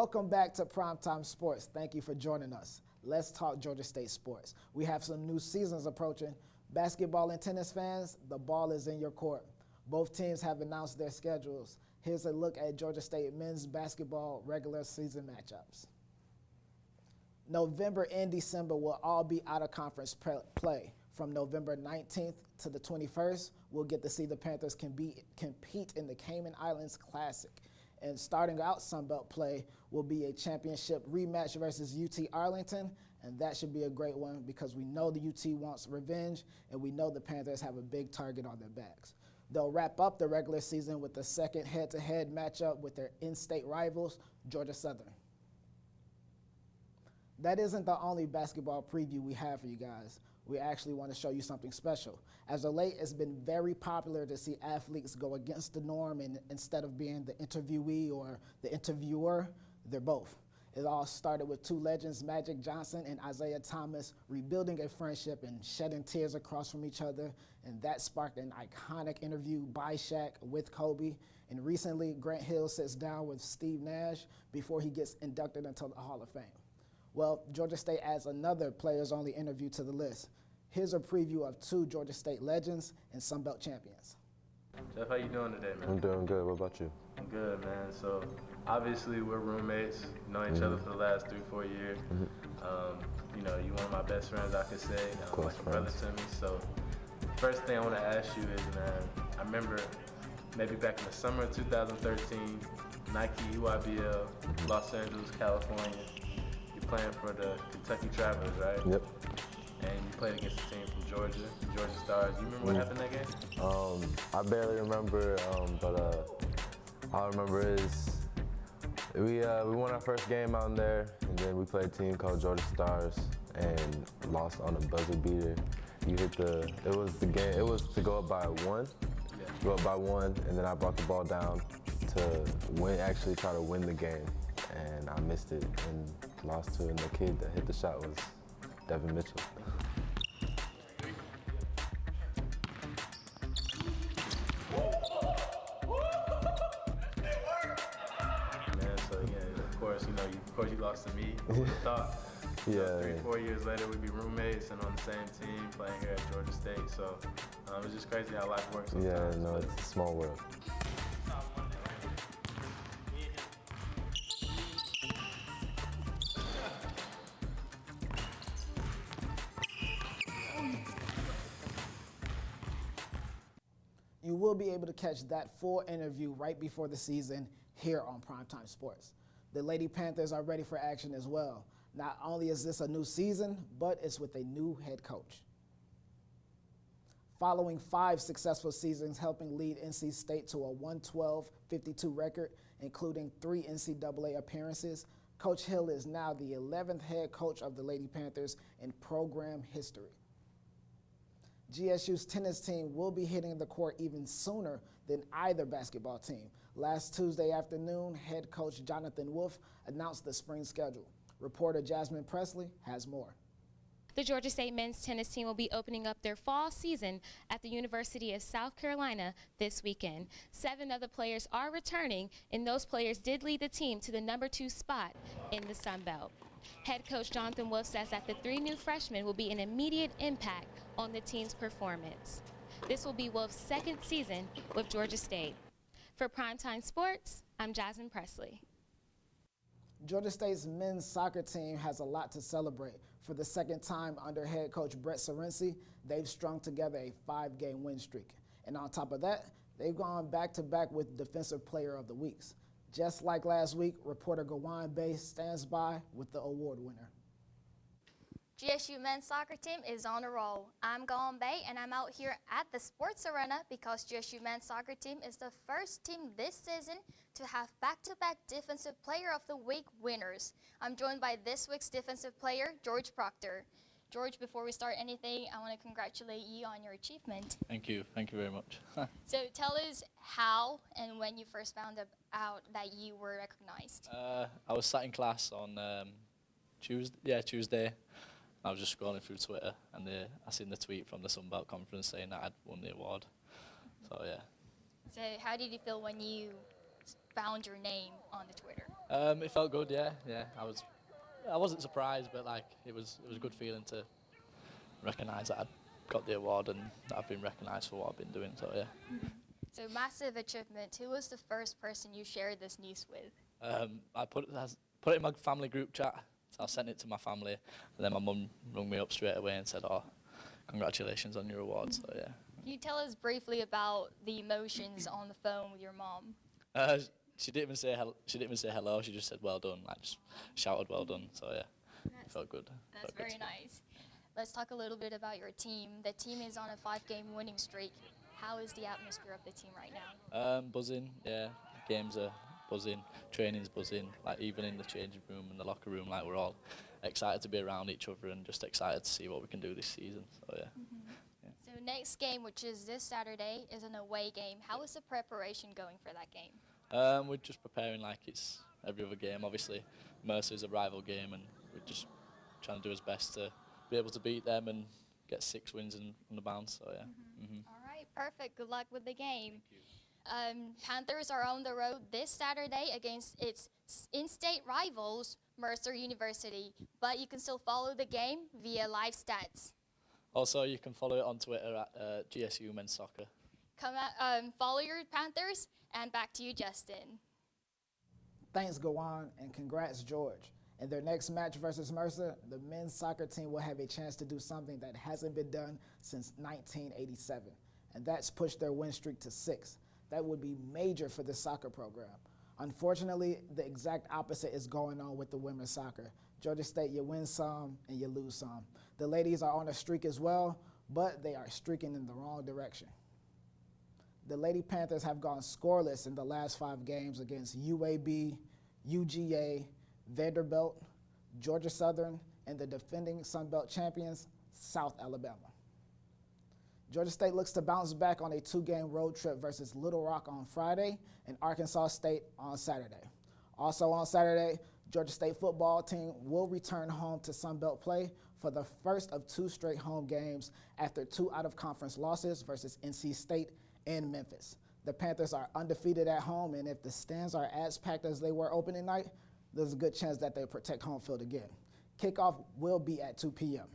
Welcome back to Primetime Sportz. Thank you for joining us. Let's talk Georgia State sports. We have some new seasons approaching. Basketball and tennis fans, the ball is in your court. Both teams have announced their schedules. Here's a look at Georgia State men's basketball regular season matchups. November and December will all be out-of-conference play. From November 19th to the 21st, we'll get to see the Panthers compete in the Cayman Islands Classic. And starting out Sunbelt play will be a championship rematch versus UT Arlington, and that should be a great one because we know the UT wants revenge, and we know the Panthers have a big target on their backs. They'll wrap up the regular season with the second head-to-head matchup with their in-state rivals, Georgia Southern. That isn't the only basketball preview we have for you guys. We actually want to show you something special. As of late, it's been very popular to see athletes go against the norm, and instead of being the interviewee or the interviewer, they're both. It all started with two legends, Magic Johnson and Isaiah Thomas, rebuilding a friendship and shedding tears across from each other, and that sparked an iconic interview by Shaq with Kobe. And recently, Grant Hill sits down with Steve Nash before he gets inducted into the Hall of Fame. Well, Georgia State adds another players-only interview to the list. Here's a preview of two Georgia State legends and Sunbelt champions. Jeff, how you doing today, man? I'm doing good. What about you? I'm good, man. So, obviously, we're roommates. Known each other for the last 3-4 years. You know, you're one of my best friends, I could say. Like a brother to me. So, the first thing I want to ask you is, man, I remember maybe back in the summer of 2013, Nike UIBL, Los Angeles, California. Playing for the Kentucky Travelers, right? Yep. And you played against a team from Georgia, Georgia Stars. You remember what happened that game? I barely remember, but all I remember is we won our first game out there, and then we played a team called Georgia Stars and lost on a buzzer beater. It was to go up by one, go up by one, and then I brought the ball down to actually try to win the game, and I missed it and lost to it, and the kid that hit the shot was Devin Mitchell. Man, so yeah, of course you lost to me. Who would have thought? Yeah. 3-4 years later, we'd be roommates and on the same team playing here at Georgia State. So it's just crazy how life works sometimes. Yeah, no, it's a small world. You will be able to catch that full interview right before the season here on Primetime Sportz. The Lady Panthers are ready for action as well. Not only is this a new season, but it's with a new head coach. Following 5 successful seasons helping lead NC State to a 112-52 record, including 3 NCAA appearances, Coach Hill is now the 11th head coach of the Lady Panthers in program history. GSU's tennis team will be hitting the court even sooner than either basketball team. Last Tuesday afternoon, head coach Jonathan Wolf announced the spring schedule. Reporter Jasmine Presley has more. The Georgia State men's tennis team will be opening up their fall season at the University of South Carolina this weekend. 7 of the players are returning, and those players did lead the team to the #2 spot in the Sun Belt. Head coach Jonathan Wolf says that the 3 new freshmen will be an immediate impact on the team's performance. This will be Wolf's 2nd season with Georgia State. For Primetime Sportz, I'm Jasmine Presley. Georgia State's men's soccer team has a lot to celebrate. For the 2nd time under head coach Brett Sorensi, they've strung together a 5-game win streak. And on top of that, they've gone back-to-back with Defensive Player of the Weeks. Just like last week, reporter Gawan Bay stands by with the award winner. GSU men's soccer team is on a roll. I'm Gawan Bay, and I'm out here at the Sports Arena because GSU men's soccer team is the first team this season to have back-to-back Defensive Player of the Week winners. I'm joined by this week's Defensive Player, George Proctor. George, before we start anything, I want to congratulate you on your achievement. Thank you very much. So tell us how and when you first found out that you were recognized. I was sat in class on Tuesday. I was just scrolling through Twitter, and I seen the tweet from the Sunbelt Conference saying that I'd won the award. So yeah. So how did you feel when you found your name on the Twitter? It felt good, yeah. I wasn't surprised, but like it was a good feeling to recognise that I'd got the award and that I've been recognised for what I've been doing. So yeah. So massive achievement. Who was the first person you shared this news with? I put it in my family group chat. So I sent it to my family, and then my mum rung me up straight away and said, "Oh, congratulations on your award." So yeah. Can you tell us briefly about the emotions on the phone with your mom? She didn't even say hello. She just said, "Well done." Like just shouted, "Well done." So yeah, it felt good. That's very nice. Let's talk a little bit about your team. The team is on a 5-game winning streak. How is the atmosphere of the team right now? Buzzing, yeah. Games are buzzing, training's buzzing. Like even in the changing room and the locker room, like we're all excited to be around each other and just excited to see what we can do this season. So yeah. So next game, which is this Saturday, is an away game. How is the preparation going for that game? We're just preparing like it's every other game. Obviously, Mercer's a rival game, and we're just trying to do our best to be able to beat them and get 6 wins on the bounce. So yeah. All right, perfect. Good luck with the game. Panthers are on the road this Saturday against its in-state rivals, Mercer University, but you can still follow the game via live stats. Also, you can follow it on Twitter at GSU Men's Soccer. Come out, follow your Panthers, and back to you, Justin. Thanks, Gawan, and congrats, George. In their next match versus Mercer, the men's soccer team will have a chance to do something that hasn't been done since 1987, and that's push their win streak to 6. That would be major for this soccer program. Unfortunately, the exact opposite is going on with the women's soccer. Georgia State, you win some and you lose some. The ladies are on a streak as well, but they are streaking in the wrong direction. The Lady Panthers have gone scoreless in the last 5 games against UAB, UGA, Vanderbilt, Georgia Southern, and the defending Sun Belt champions, South Alabama. Georgia State looks to bounce back on a 2-game road trip versus Little Rock on Friday and Arkansas State on Saturday. Also on Saturday, Georgia State football team will return home to Sun Belt play for the first of 2 straight home games after 2 out-of-conference losses versus NC State and Memphis. The Panthers are undefeated at home, and if the stands are as packed as they were opening night, there's a good chance that they protect home field again. Kickoff will be at 2 p.m.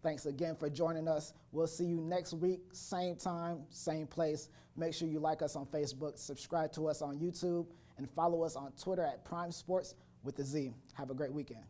Thanks again for joining us. We'll see you next week, same time, same place. Make sure you like us on Facebook, subscribe to us on YouTube, and follow us on Twitter at Prime Sports with a Z. Have a great weekend.